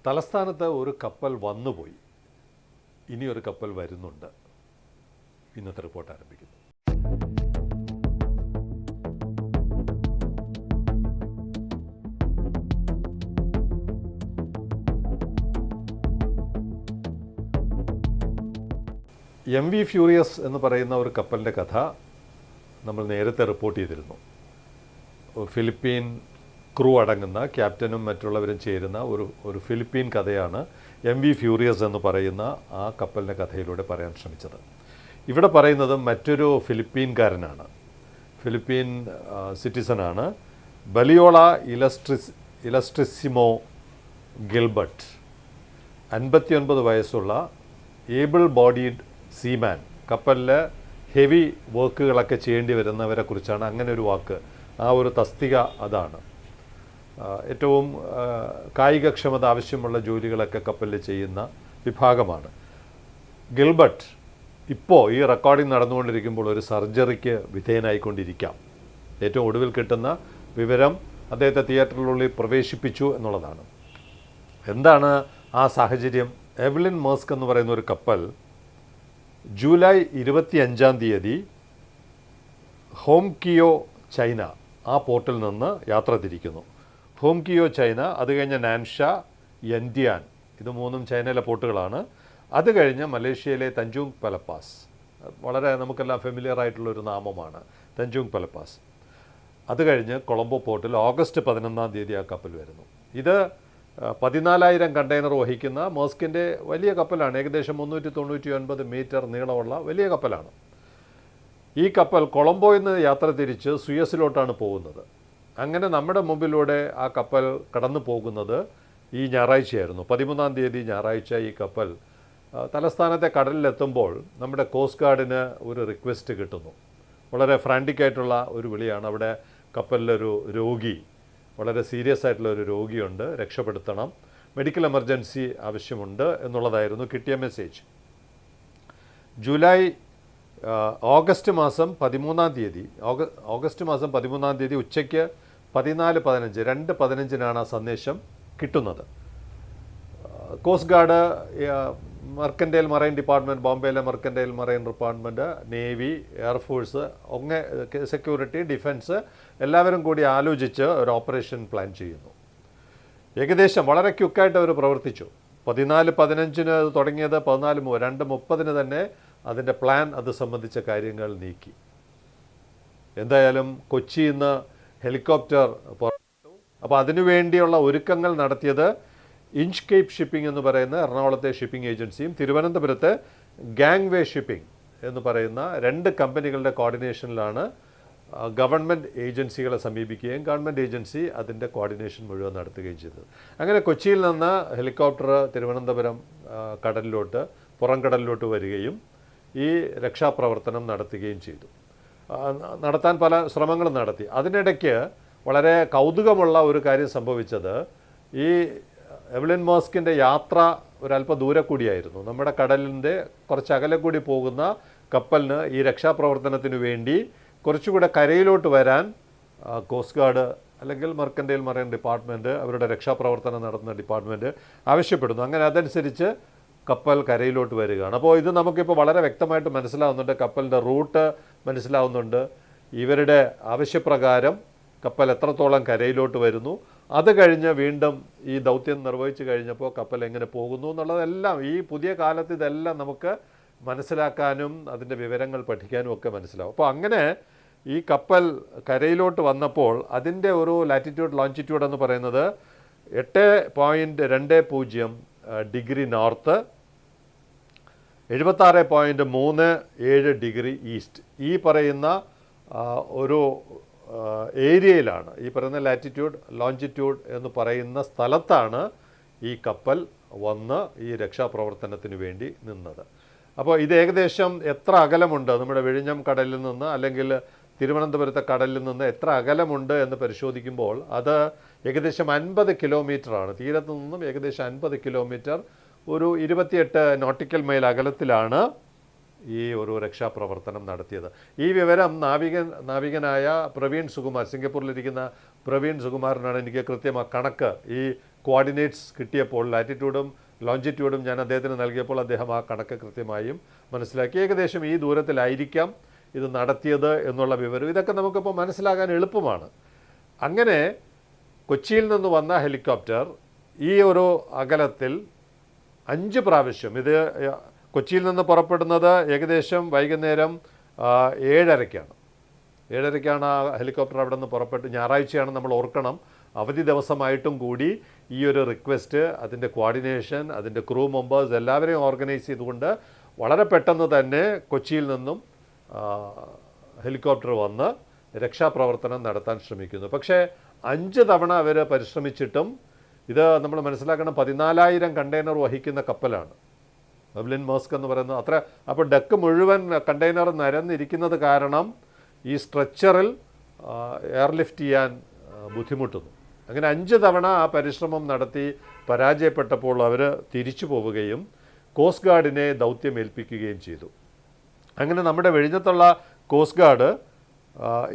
തലസ്ഥാനത്ത് ഒരു കപ്പൽ വന്നുപോയി, ഇനിയൊരു കപ്പൽ വരുന്നുണ്ട്. ഇന്നത്തെ റിപ്പോർട്ട് ആരംഭിക്കുന്നു. MV ഫ്യൂറിയസ് എന്ന് പറയുന്ന ഒരു കപ്പലിൻ്റെ കഥ നമ്മൾ നേരത്തെ റിപ്പോർട്ട് ചെയ്തിരുന്നു. ഫിലിപ്പീൻ ക്രൂ അടങ്ങുന്ന ക്യാപ്റ്റനും മറ്റുള്ളവരും ചേരുന്ന ഒരു ഫിലിപ്പീൻ കഥയാണ് MV ഫ്യൂറിയസ് എന്ന് പറയുന്ന ആ കപ്പലിൻ്റെ കഥയിലൂടെ പറയാൻ ശ്രമിച്ചത്. ഇവിടെ പറയുന്നത് മറ്റൊരു ഫിലിപ്പീൻകാരനാണ്, ഫിലിപ്പീൻ സിറ്റിസനാണ്, ബലിയോള ഇലസ്ട്രിസിമോ ഗിൽബർട്ട്. 59 വയസ്സുള്ള ഏബിൾ ബോഡീഡ് സീമാൻ, കപ്പലിൽ ഹെവി വർക്കുകളൊക്കെ ചെയ്യേണ്ടി വരുന്നവരെ കുറിച്ചാണ് അങ്ങനെ ഒരു വാക്ക്, ആ ഒരു തസ്തിക അതാണ്. ഏറ്റവും കായികക്ഷമത ആവശ്യമുള്ള ജോലികളൊക്കെ കപ്പലിൽ ചെയ്യുന്ന വിഭാഗമാണ്. ഗിൽബർട്ട് ഇപ്പോൾ ഈ റെക്കോർഡിംഗ് നടന്നുകൊണ്ടിരിക്കുമ്പോൾ ഒരു സർജറിക്ക് വിധേയനായിക്കൊണ്ടിരിക്കാം. ഏറ്റവും ഒടുവിൽ കിട്ടുന്ന വിവരം അദ്ദേഹത്തെ തിയേറ്ററിനുള്ളിൽ പ്രവേശിപ്പിച്ചു എന്നുള്ളതാണ്. എന്താണ് ആ സാഹചര്യം? എവ്ലിൻ മേഴ്സ്ക് എന്ന് പറയുന്ന ഒരു കപ്പൽ ജൂലൈ 25 ഹോംകിയോ ചൈന ആ പോർട്ടിൽ നിന്ന് യാത്ര തിരിക്കുന്നു. ഹോംകിയോ ചൈന, അത് കഴിഞ്ഞ് നാൻഷ, യൻഡിയാൻ, ഇത് മൂന്നും ചൈനയിലെ പോർട്ടുകളാണ്. അത് കഴിഞ്ഞ് മലേഷ്യയിലെ തഞ്ചുങ് പലപ്പാസ്, വളരെ നമുക്കെല്ലാം ഫെമിലിയർ ആയിട്ടുള്ളൊരു നാമമാണ് തഞ്ചുങ് പലപ്പാസ്. അത് കഴിഞ്ഞ് കൊളംബോ പോർട്ടിൽ ഓഗസ്റ്റ് 11 ആ കപ്പൽ വരുന്നു. ഇത് 14,000 കണ്ടെയ്നർ വഹിക്കുന്ന മേഴ്സ്കിൻ്റെ വലിയ കപ്പലാണ്. ഏകദേശം 399 മീറ്റർ നീളമുള്ള വലിയ കപ്പലാണ്. ഈ കപ്പൽ കൊളംബോയിൽ നിന്ന് യാത്ര തിരിച്ച് സുയസിലോട്ടാണ് പോകുന്നത്. അങ്ങനെ നമ്മുടെ മുമ്പിലൂടെ ആ കപ്പൽ കടന്നു പോകുന്നത് ഈ ഞായറാഴ്ചയായിരുന്നു. 13 ഞായറാഴ്ച ഈ കപ്പൽ തലസ്ഥാനത്തെ കടലിലെത്തുമ്പോൾ നമ്മുടെ കോസ്റ്റ് ഗാർഡിന് ഒരു റിക്വസ്റ്റ് കിട്ടുന്നു. വളരെ ഫ്രാൻറ്റിക്കായിട്ടുള്ള ഒരു വിളിയാണ്. അവിടെ കപ്പലിലൊരു രോഗി, വളരെ സീരിയസ് ആയിട്ടുള്ള ഒരു രോഗിയുണ്ട്, രക്ഷപ്പെടുത്തണം, മെഡിക്കൽ എമർജൻസി ആവശ്യമുണ്ട് എന്നുള്ളതായിരുന്നു കിട്ടിയ മെസ്സേജ്. ഓഗസ്റ്റ് മാസം 13 ഉച്ചയ്ക്ക് 2:15 ആ സന്ദേശം കിട്ടുന്നത്. Coast guard, mercantile marine department, ബോംബെയിലെ mercantile marine department, navy, air force, അങ്ങനെ സെക്യൂരിറ്റി, ഡിഫൻസ് എല്ലാവരും കൂടി ആലോചിച്ച് ഒരു ഓപ്പറേഷൻ പ്ലാൻ ചെയ്യുന്നു. ഏകദേശം വളരെ ക്വിക്കായിട്ട് അവർ പ്രവർത്തിച്ചു. 14:15 തുടങ്ങിയത് 2:30 തന്നെ അതിൻ്റെ പ്ലാൻ അത് സംബന്ധിച്ച കാര്യങ്ങൾ നീക്കി. എന്തായാലും കൊച്ചിയിൽ നിന്ന് ഹെലികോപ്റ്റർ പുറപ്പെട്ടു. അപ്പോൾ അതിനുവേണ്ടിയുള്ള ഒരുക്കങ്ങൾ നടത്തിയത് ഇൻച്ച്കേപ്പ് ഷിപ്പിംഗ് എന്ന് പറയുന്ന എറണാകുളത്തെ ഷിപ്പിംഗ് ഏജൻസിയും തിരുവനന്തപുരത്തെ ഗാങ്വേ ഷിപ്പിംഗ് എന്ന് പറയുന്ന 2 കമ്പനികളുടെ കോർഡിനേഷനിലാണ് ഗവൺമെൻറ് ഏജൻസികളെ സമീപിക്കുകയും ഗവൺമെൻറ് ഏജൻസി അതിൻ്റെ കോർഡിനേഷൻ മുഴുവൻ നടത്തുകയും ചെയ്തത്. അങ്ങനെ കൊച്ചിയിൽ നിന്ന് ഹെലികോപ്റ്റർ തിരുവനന്തപുരം കടലിലോട്ട്, പുറംകടലിലോട്ട് വരികയും ഈ രക്ഷാപ്രവർത്തനം നടത്തുകയും ചെയ്തു. നടത്താൻ പല ശ്രമങ്ങളും നടത്തി. അതിനിടയ്ക്ക് വളരെ കൗതുകമുള്ള ഒരു കാര്യം സംഭവിച്ചത്, ഈ എവ്ലിൻ മേഴ്സ്കിൻ്റെ യാത്ര ഒരല്പം ദൂരെ കൂടിയായിരുന്നു. നമ്മുടെ കടലിൻ്റെ കുറച്ച് അകലെ കൂടി പോകുന്ന കപ്പലിന് ഈ രക്ഷാപ്രവർത്തനത്തിന് വേണ്ടി കുറച്ചുകൂടെ കരയിലോട്ട് വരാൻ കോസ്റ്റ് ഗാർഡ് അല്ലെങ്കിൽ മെർക്കൻറ്റൈൽ മറൈൻ ഡിപ്പാർട്ട്മെൻറ്റ്, അവരുടെ രക്ഷാപ്രവർത്തനം നടത്തുന്ന ഡിപ്പാർട്ട്മെൻറ്റ് ആവശ്യപ്പെടുന്നു. അങ്ങനെ അതനുസരിച്ച് കപ്പൽ കരയിലോട്ട് വരികയാണ്. അപ്പോൾ ഇത് നമുക്കിപ്പോൾ വളരെ വ്യക്തമായിട്ട് മനസ്സിലാവുന്നുണ്ട്, കപ്പലിൻ്റെ റൂട്ട് മനസ്സിലാവുന്നുണ്ട്, ഇവരുടെ ആവശ്യപ്രകാരം കപ്പൽ എത്രത്തോളം കരയിലോട്ട് വരുന്നു, അത് കഴിഞ്ഞ് വീണ്ടും ഈ ദൗത്യം നിർവഹിച്ചു കഴിഞ്ഞപ്പോൾ കപ്പൽ എങ്ങനെ പോകുന്നു എന്നുള്ളതെല്ലാം ഈ പുതിയ കാലത്ത് ഇതെല്ലാം നമുക്ക് മനസ്സിലാക്കാനും അതിൻ്റെ വിവരങ്ങൾ പഠിക്കാനും ഒക്കെ മനസ്സിലാവും. അപ്പോൾ അങ്ങനെ ഈ കപ്പൽ കരയിലോട്ട് വന്നപ്പോൾ അതിൻ്റെ ഒരു ലാറ്റിറ്റ്യൂഡ് ലോഞ്ചിറ്റ്യൂഡ് എന്ന് പറയുന്നത് 8.20 ഡിഗ്രി നോർത്ത്, 76.37 ഡിഗ്രി ഈസ്റ്റ്, ഈ പറയുന്ന ഒരു ഏരിയയിലാണ്, ഈ പറയുന്ന ലാറ്റിറ്റ്യൂഡ് ലോഞ്ചിറ്റ്യൂഡ് എന്ന് പറയുന്ന സ്ഥലത്താണ് ഈ കപ്പൽ വന്ന് ഈ രക്ഷാപ്രവർത്തനത്തിന് വേണ്ടി നിന്നത്. അപ്പോൾ ഇത് ഏകദേശം എത്ര അകലമുണ്ട് നമ്മുടെ വിഴിഞ്ഞം കടലിൽ നിന്ന് അല്ലെങ്കിൽ തിരുവനന്തപുരത്തെ കടലിൽ നിന്ന് എത്ര അകലമുണ്ട് എന്ന് പരിശോധിക്കുമ്പോൾ അത് ഏകദേശം 50 കിലോമീറ്ററാണ്. തീരത്തു നിന്നും ഏകദേശം 50 കിലോമീറ്റർ, ഒരു 28 നോട്ടിക്കൽ മൈൽ അകലത്തിലാണ് ഈ ഒരു രക്ഷാപ്രവർത്തനം നടത്തിയത്. ഈ വിവരം നാവികനായ പ്രവീൺ സുകുമാർ, സിംഗപ്പൂരിലിരിക്കുന്ന പ്രവീൺ സുകുമാരനാണ് എനിക്ക് കൃത്യമായി കണക്ക് ഈ കോർഡിനേറ്റ്സ് കിട്ടിയപ്പോൾ ലാറ്റിറ്റ്യൂഡും ലോഞ്ചിറ്റ്യൂഡും ഞാൻ അദ്ദേഹത്തിന് നൽകിയപ്പോൾ അദ്ദേഹം ആ കണക്ക് കൃത്യമായും മനസ്സിലാക്കി. ഏകദേശം ഈ ദൂരത്തിലായിരിക്കാം ഇത് നടത്തിയത് എന്നുള്ള വിവരം. ഇതൊക്കെ നമുക്കിപ്പോൾ മനസ്സിലാകാൻ എളുപ്പമാണ്. അങ്ങനെ കൊച്ചിയിൽ നിന്ന് വന്ന ഹെലികോപ്റ്റർ ഈ ഒരു അകലത്തിൽ 5 പ്രാവശ്യം, ഇത് കൊച്ചിയിൽ നിന്ന് പുറപ്പെടുന്നത് ഏകദേശം വൈകുന്നേരം 7:30-ക്കാണ്. 7:30-ക്കാണ് ആ ഹെലികോപ്റ്റർ അവിടെ നിന്ന് പുറപ്പെട്ട്. ഞായറാഴ്ചയാണ്, നമ്മൾ ഓർക്കണം. അവധി ദിവസമായിട്ടും കൂടി ഈ ഒരു റിക്വസ്റ്റ്, അതിൻ്റെ കോർഡിനേഷൻ, അതിൻ്റെ ക്രൂ മെമ്പേഴ്സ് എല്ലാവരെയും ഓർഗനൈസ് ചെയ്തുകൊണ്ട് വളരെ പെട്ടെന്ന് തന്നെ കൊച്ചിയിൽ നിന്നും ഹെലികോപ്റ്റർ വന്ന് രക്ഷാപ്രവർത്തനം നടത്താൻ ശ്രമിക്കുന്നു. പക്ഷേ 5 തവണ അവർ പരിശ്രമിച്ചിട്ടും, ഇത് നമ്മൾ മനസ്സിലാക്കണം, 14,000 കണ്ടെയ്നർ വഹിക്കുന്ന കപ്പലാണ് എവ്ലിൻ മേഴ്സ്ക് എന്ന് പറയുന്നത്. അപ്പോൾ ഡെക്ക് മുഴുവൻ കണ്ടെയ്നർ നിരന്നിരിക്കുന്നത് കാരണം ഈ സ്ട്രെച്ചറിൽ എയർലിഫ്റ്റ് ചെയ്യാൻ ബുദ്ധിമുട്ടുന്നു. അങ്ങനെ 5 തവണ ആ പരിശ്രമം നടത്തി പരാജയപ്പെട്ടപ്പോൾ അവർ തിരിച്ചു പോവുകയും കോസ്റ്റ് ഗാർഡിനെ ദൗത്യം ഏൽപ്പിക്കുകയും ചെയ്തു. അങ്ങനെ നമ്മുടെ വിഴിഞ്ഞത്തുള്ള കോസ്റ്റ് ഗാർഡ്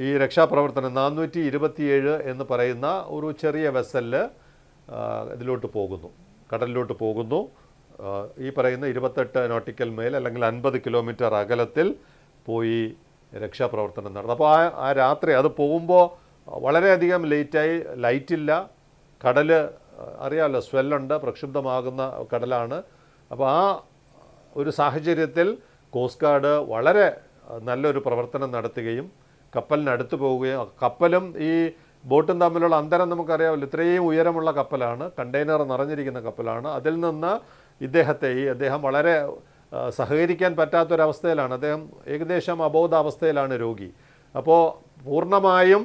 ഈ രക്ഷാപ്രവർത്തനം 427 എന്ന് പറയുന്ന ഒരു ചെറിയ വെസലിൽ ഇതിലോട്ട് പോകുന്നു, കടലിലോട്ട് പോകുന്നു. ഈ പറയുന്ന 28 നോട്ടിക്കൽ മൈൽ അല്ലെങ്കിൽ 50 കിലോമീറ്റർ അകലത്തിൽ പോയി രക്ഷാപ്രവർത്തനം നടന്നു. അപ്പോൾ ആ രാത്രി അത് പോകുമ്പോൾ വളരെയധികം ലേറ്റായി, ലൈറ്റില്ല, കടൽ അറിയാമല്ലോ, സ്വെല്ലുണ്ട്, പ്രക്ഷുബ്ധമാകുന്ന കടലാണ്. അപ്പോൾ ആ ഒരു സാഹചര്യത്തിൽ കോസ്റ്റ് ഗാർഡ് വളരെ നല്ലൊരു പ്രവർത്തനം നടത്തുകയും കപ്പലിനടുത്ത് പോവുകയും, കപ്പലും ഈ ബോട്ടും തമ്മിലുള്ള അന്തരം നമുക്കറിയാമല്ലോ, ഇത്രയും ഉയരമുള്ള കപ്പലാണ്, കണ്ടെയ്നർ നിറഞ്ഞിരിക്കുന്ന കപ്പലാണ്. അതിൽ നിന്ന് അദ്ദേഹം വളരെ സഹകരിക്കാൻ പറ്റാത്തൊരവസ്ഥയിലാണ്. അദ്ദേഹം ഏകദേശം അബോധാവസ്ഥയിലാണ് രോഗി. അപ്പോൾ പൂർണ്ണമായും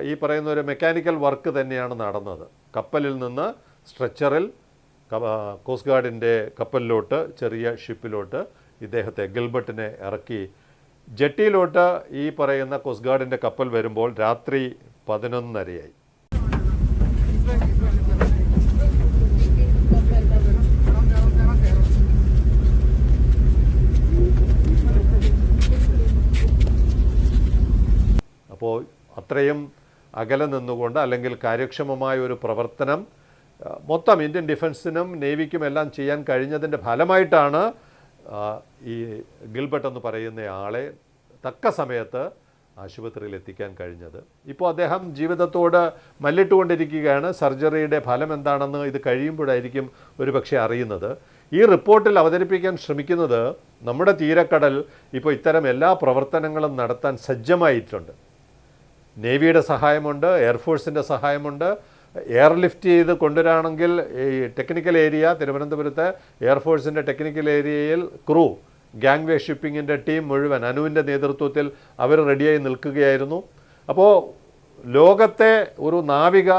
ഈ പറയുന്ന ഒരു മെക്കാനിക്കൽ വർക്ക് തന്നെയാണ് നടന്നത്. കപ്പലിൽ നിന്ന് സ്ട്രെച്ചറിൽ കോസ്റ്റ് ഗാർഡിൻ്റെ കപ്പലിലോട്ട്, ചെറിയ ഷിപ്പിലോട്ട് ഇദ്ദേഹത്തെ, ഗിൽബർട്ടിനെ ഇറക്കി ജെട്ടിയിലോട്ട് ഈ പറയുന്ന കോസ്റ്റ് ഗാർഡിൻ്റെ കപ്പൽ വരുമ്പോൾ രാത്രി 11:30-ആയി. അപ്പോൾ അത്രയും അകലെ നിന്നുകൊണ്ട്, അല്ലെങ്കിൽ കാര്യക്ഷമമായ ഒരു പ്രവർത്തനം മൊത്തം ഇന്ത്യൻ ഡിഫൻസിനും നേവിക്കും എല്ലാം ചെയ്യാൻ കഴിഞ്ഞതിൻ്റെ ഫലമായിട്ടാണ് ഈ ഗിൽബർട്ട് എന്ന് പറയുന്ന ആളെ തക്ക സമയത്ത് ആശുപത്രിയിൽ എത്തിക്കാൻ കഴിഞ്ഞത്. ഇപ്പോൾ അദ്ദേഹം ജീവിതത്തോട് മല്ലിട്ടുകൊണ്ടിരിക്കുകയാണ്. സർജറിയുടെ ഫലം എന്താണെന്ന് ഇത് കഴിയുമ്പോഴായിരിക്കും ഒരുപക്ഷെ അറിയുന്നത്. ഈ റിപ്പോർട്ടിൽ അവതരിപ്പിക്കാൻ ശ്രമിക്കുന്നത് നമ്മുടെ തീരക്കടൽ ഇപ്പോൾ ഇത്തരം എല്ലാ പ്രവർത്തനങ്ങളും നടത്താൻ സജ്ജമായിട്ടുണ്ട്. നേവിയുടെ സഹായമുണ്ട്, എയർഫോഴ്സിൻ്റെ സഹായമുണ്ട്. എയർലിഫ്റ്റ് ചെയ്ത് കൊണ്ടുവരാണെങ്കിൽ ഈ ടെക്നിക്കൽ ഏരിയ, തിരുവനന്തപുരത്തെ എയർഫോഴ്സിൻ്റെ ടെക്നിക്കൽ ഏരിയയിൽ ക്രൂ, ഗാങ്വേ ഷിപ്പിങ്ങിൻ്റെ ടീം മുഴുവൻ അനുവിൻ്റെ നേതൃത്വത്തിൽ അവർ റെഡിയായി നിൽക്കുകയായിരുന്നു. അപ്പോൾ ലോകത്തെ ഒരു നാവിക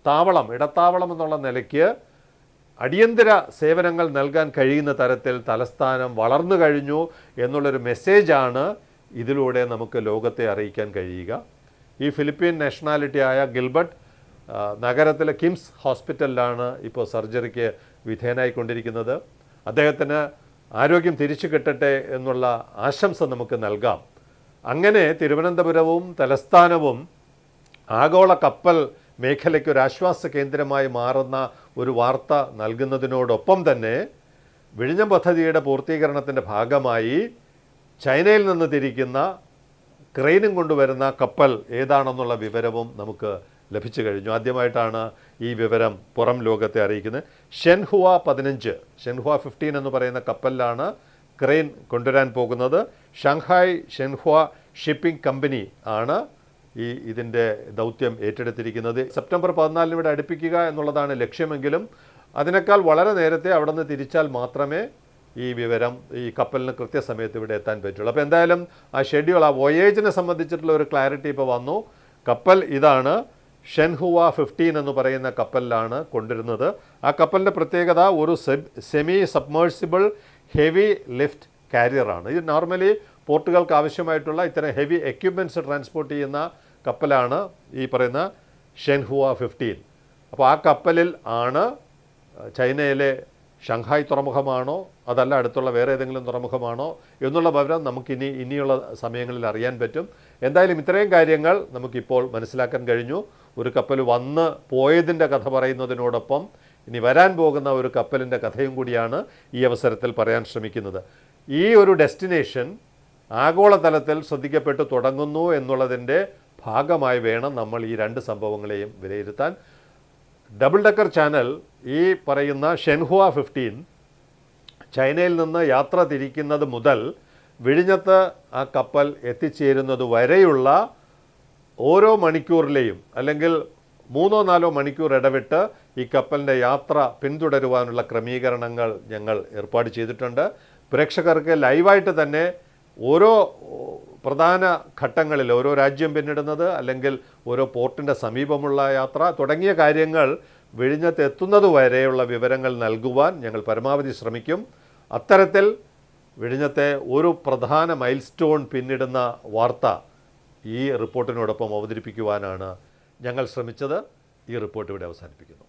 താവളം, ഇടത്താവളം എന്നുള്ള നിലയ്ക്ക് അടിയന്തര സേവനങ്ങൾ നൽകാൻ കഴിയുന്ന തരത്തിൽ തലസ്ഥാനം വളർന്നു കഴിഞ്ഞു എന്നുള്ളൊരു മെസ്സേജാണ് ഇതിലൂടെ നമുക്ക് ലോകത്തെ അറിയിക്കാൻ കഴിയുക. ഈ ഫിലിപ്പീൻ നാഷണാലിറ്റിയായ ഗിൽബർട്ട് നഗരത്തിലെ കിംസ് ഹോസ്പിറ്റലിലാണ് ഇപ്പോൾ സർജറിക്ക് വിധേയനായിക്കൊണ്ടിരിക്കുന്നത്. അദ്ദേഹത്തിന് ആരോഗ്യം തിരിച്ചു കിട്ടട്ടെ എന്നുള്ള ആശംസ നമുക്ക് നൽകാം. അങ്ങനെ തിരുവനന്തപുരവും തലസ്ഥാനവും ആഗോള കപ്പൽ മേഖലയ്ക്ക് ഒരു ആശ്വാസ കേന്ദ്രമായി മാറുന്ന ഒരു വാർത്ത നൽകുന്നതിനോടൊപ്പം തന്നെ വിഴിഞ്ഞം പദ്ധതിയുടെ പൂർത്തീകരണത്തിൻ്റെ ഭാഗമായി ചൈനയിൽ നിന്ന് തിരിക്കുന്ന ക്രെയിനും കൊണ്ടുവരുന്ന കപ്പൽ ഏതാണെന്നുള്ള വിവരവും നമുക്ക് ലഭിച്ചു കഴിഞ്ഞു. ആദ്യമായിട്ടാണ് ഈ വിവരം പുറം ലോകത്തെ അറിയിക്കുന്നത്. ഷെൻഹുവ 15, ഷെൻഹുവ 15 എന്ന് പറയുന്ന കപ്പലിലാണ് ക്രെയിൻ കൊണ്ടുവരാൻ പോകുന്നത്. ഷാങ്ഹായ് ഷെൻഹുവ ഷിപ്പിംഗ് കമ്പനി ആണ് ഇതിൻ്റെ ദൗത്യം ഏറ്റെടുത്തിരിക്കുന്നത്. സെപ്റ്റംബർ 14 ഇവിടെ അടുപ്പിക്കുക എന്നുള്ളതാണ് ലക്ഷ്യമെങ്കിലും അതിനേക്കാൾ വളരെ നേരത്തെ അവിടെ നിന്ന് തിരിച്ചാൽ മാത്രമേ ഈ വിവരം, ഈ കപ്പലിന് കൃത്യസമയത്ത് ഇവിടെ എത്താൻ പറ്റുള്ളൂ. അപ്പോൾ എന്തായാലും ആ ഷെഡ്യൂൾ, ആ വോയേജിനെ സംബന്ധിച്ചിട്ടുള്ള ഒരു ക്ലാരിറ്റി ഇപ്പോൾ വന്നു. കപ്പൽ ഇതാണ്, ഷെൻഹുവ 15 എന്ന് പറയുന്ന കപ്പലിലാണ് കൊണ്ടുവരുന്നത്. ആ കപ്പലിൻ്റെ പ്രത്യേകത ഒരു സെമി സബ്മേഴ്സിബിൾ ഹെവി ലിഫ്റ്റ് കാരിയറാണ്. ഇത് നോർമലി പോർട്ടുകൾക്ക് ആവശ്യമായിട്ടുള്ള ഇത്തരം ഹെവി എക്യുപ്മെൻറ്റ്സ് ട്രാൻസ്പോർട്ട് ചെയ്യുന്ന കപ്പലാണ് ഈ പറയുന്ന ഷെൻഹുവ 15. അപ്പോൾ ആ കപ്പലിൽ ആണ് ചൈനയിലെ ഷാങ്ഹായ് തുറമുഖമാണോ അതല്ല അടുത്തുള്ള വേറെ ഏതെങ്കിലും തുറമുഖമാണോ എന്നുള്ള വിവരം നമുക്കിനി ഇനിയുള്ള സമയങ്ങളിൽ അറിയാൻ പറ്റും. എന്തായാലും ഇത്രയും കാര്യങ്ങൾ നമുക്കിപ്പോൾ മനസ്സിലാക്കാൻ കഴിഞ്ഞു. ഒരു കപ്പൽ വന്ന് പോയതിൻ്റെ കഥ പറയുന്നതിനോടൊപ്പം ഇനി വരാൻ പോകുന്ന ഒരു കപ്പലിൻ്റെ കഥയും കൂടിയാണ് ഈ അവസരത്തിൽ പറയാൻ ശ്രമിക്കുന്നത്. ഈ ഒരു ഡെസ്റ്റിനേഷൻ ആഗോളതലത്തിൽ ശ്രദ്ധിക്കപ്പെട്ടു തുടങ്ങുന്നു എന്നുള്ളതിൻ്റെ ഭാഗമായി വേണം നമ്മൾ ഈ രണ്ട് സംഭവങ്ങളെയും വിലയിരുത്താൻ. ഡബിൾ ഡെക്കർ ചാനൽ ഈ പറയുന്ന ഷെൻഹുവ 15 ചൈനയിൽ നിന്ന് യാത്ര തിരിക്കുന്നത് മുതൽ വിഴിഞ്ഞത്ത് ആ കപ്പൽ എത്തിച്ചേരുന്നത് വരെയുള്ള ഓരോ മണിക്കൂറിലെയും അല്ലെങ്കിൽ 3-4 മണിക്കൂർ ഇടവിട്ട് ഈ കപ്പലിൻ്റെ യാത്ര പിന്തുടരുവാനുള്ള ക്രമീകരണങ്ങൾ ഞങ്ങൾ ഏർപ്പാട് ചെയ്തിട്ടുണ്ട്. പ്രേക്ഷകർക്ക് ലൈവായിട്ട് തന്നെ ഓരോ പ്രധാന ഘട്ടങ്ങളിൽ ഓരോ രാജ്യം പിന്നിടുന്നത് അല്ലെങ്കിൽ ഓരോ പോർട്ടിൻ്റെ സമീപമുള്ള യാത്ര തുടങ്ങിയ കാര്യങ്ങൾ വിഴിഞ്ഞത്ത് എത്തുന്നത് വരെയുള്ള വിവരങ്ങൾ നൽകുവാൻ ഞങ്ങൾ പരമാവധി ശ്രമിക്കും. അത്തരത്തിൽ വിഴിഞ്ഞത്തെ ഒരു പ്രധാന മൈൽ സ്റ്റോൺ പിന്നിടുന്ന വാർത്ത ഈ റിപ്പോർട്ടിനോടൊപ്പം അവതരിപ്പിക്കുവാനാണ് ഞങ്ങൾ ശ്രമിച്ചത്. ഈ റിപ്പോർട്ട് ഇവിടെ അവസാനിപ്പിക്കുന്നു.